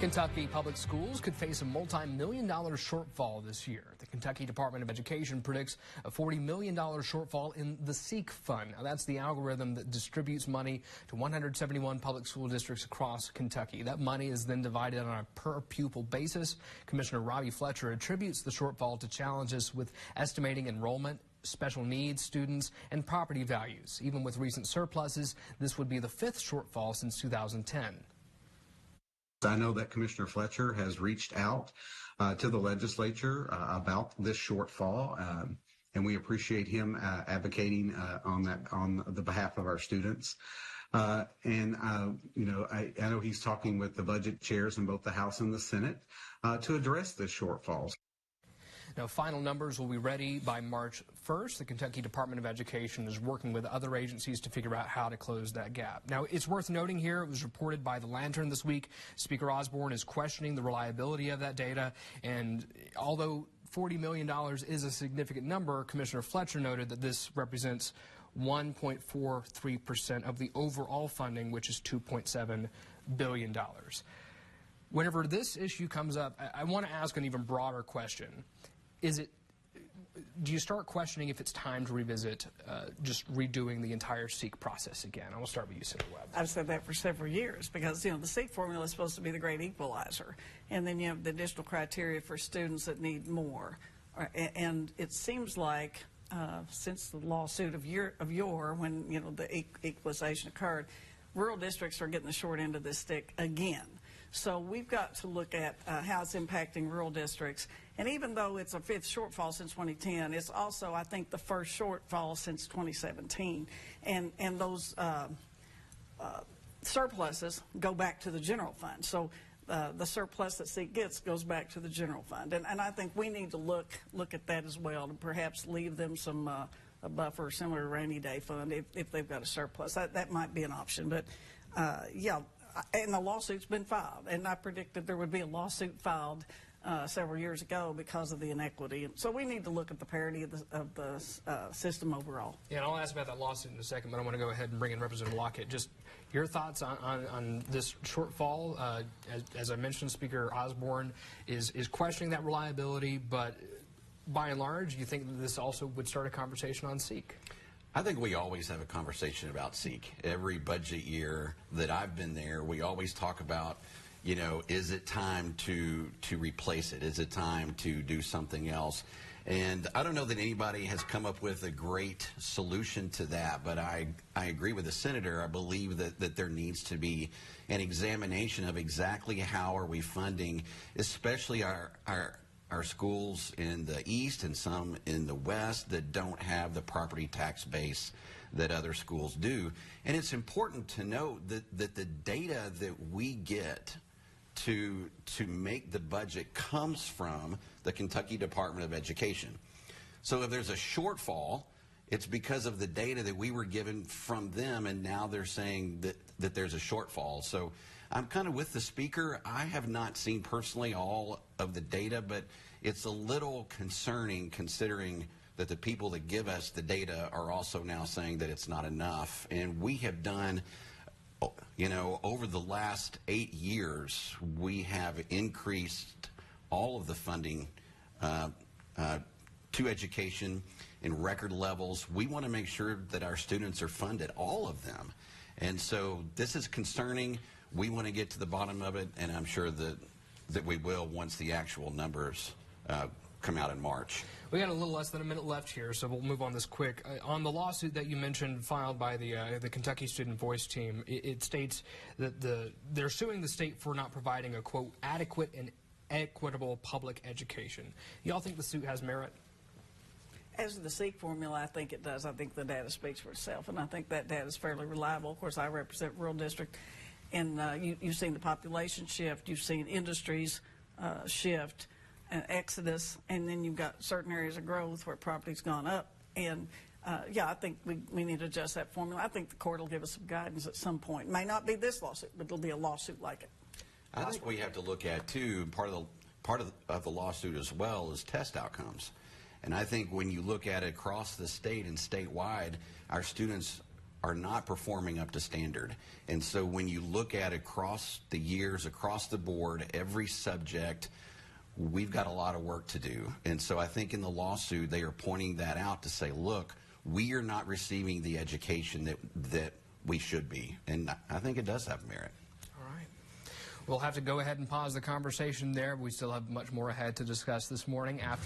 Kentucky public schools could face a multi-million-dollar shortfall this year. The Kentucky Department of Education predicts a $40 million shortfall in the SEEK fund. Now, that's the algorithm that distributes money to 171 public school districts across Kentucky. That money is then divided on a per-pupil basis. Commissioner Robbie Fletcher attributes the shortfall to challenges with estimating enrollment, special needs students, and property values. Even with recent surpluses, this would be the fifth shortfall since 2010. I know that Commissioner Fletcher has reached out to the legislature about this shortfall, and we appreciate him advocating on the behalf of our students. I know he's talking with the budget chairs in both the House and the Senate to address this shortfall. Now, final numbers will be ready by March 1st. The Kentucky Department of Education is working with other agencies to figure out how to close that gap. Now, it's worth noting here, it was reported by the Lantern this week, Speaker Osborne is questioning the reliability of that data. And although $40 million is a significant number, Commissioner Fletcher noted that this represents 1.43% of the overall funding, which is $2.7 billion. Whenever this issue comes up, I want to ask an even broader question. Do you start questioning if it's time to revisit just redoing the entire SEEK process again? I will start with you, Senator Webb. I've said that for several years because, the SEEK formula is supposed to be the great equalizer. And then you have the additional criteria for students that need more. And it seems like since the lawsuit of yore, when, the equalization occurred, rural districts are getting the short end of this stick again. So we've got to look at how it's impacting rural districts. And even though it's a fifth shortfall since 2010, it's also, I think, the first shortfall since 2017. And those surpluses go back to the general fund. So the surplus that SEEK gets goes back to the general fund. And I think we need to look at that as well, and perhaps leave them some a buffer similar to rainy day fund if they've got a surplus. That might be an option. But yeah. And the lawsuit's been filed, and I predicted there would be a lawsuit filed several years ago because of the inequity. And so we need to look at the parity of the system overall. Yeah, and I'll ask about that lawsuit in a second, but I want to go ahead and bring in Representative Lockett. Just your thoughts on this shortfall. As I mentioned, Speaker Osborne is questioning that reliability, but by and large, you think that this also would start a conversation on SEEK? I think we always have a conversation about SEEK. Every budget year that I've been there, we always talk about, is it time to replace it? Is it time to do something else? And I don't know that anybody has come up with a great solution to that, but I agree with the senator. I believe that there needs to be an examination of exactly how are we funding, especially our schools in the east and some in the west that don't have the property tax base that other schools do. And it's important to note that the data that we get to make the budget comes from the Kentucky Department of Education. So if there's a shortfall, it's because of the data that we were given from them, and now they're saying that there's a shortfall. So I'm kind of with the speaker. I have not seen personally all of the data, but it's a little concerning considering that the people that give us the data are also now saying that it's not enough. And we have done, over the last 8 years, we have increased all of the funding to education in record levels. We want to make sure that our students are funded, all of them. And so this is concerning. We want to get to the bottom of it, and I'm sure that we will once the actual numbers come out in March. We got a little less than a minute left here, so we'll move on this quick. On the lawsuit that you mentioned filed by the Kentucky Student Voice team, it states that they're suing the state for not providing a, quote, adequate and equitable public education. Y'all think the suit has merit? As the SEEK formula, I think it does. I think the data speaks for itself, and I think that data is fairly reliable. Of course, I represent rural district, and you've seen the population shift, you've seen industries shift, and exodus, and then you've got certain areas of growth where property's gone up. And yeah, I think we need to adjust that formula. I think the court will give us some guidance at some point. It may not be this lawsuit, but it'll be a lawsuit like it. I think we have to look at, too, part of the lawsuit as well is test outcomes. And I think when you look at it across the state and statewide, our students are not performing up to standard. And so when you look at across the years, across the board, every subject, we've got a lot of work to do. And so I think in the lawsuit, they are pointing that out to say, look, we are not receiving the education that we should be. And I think it does have merit. All right. We'll have to go ahead and pause the conversation there. We still have much more ahead to discuss this morning after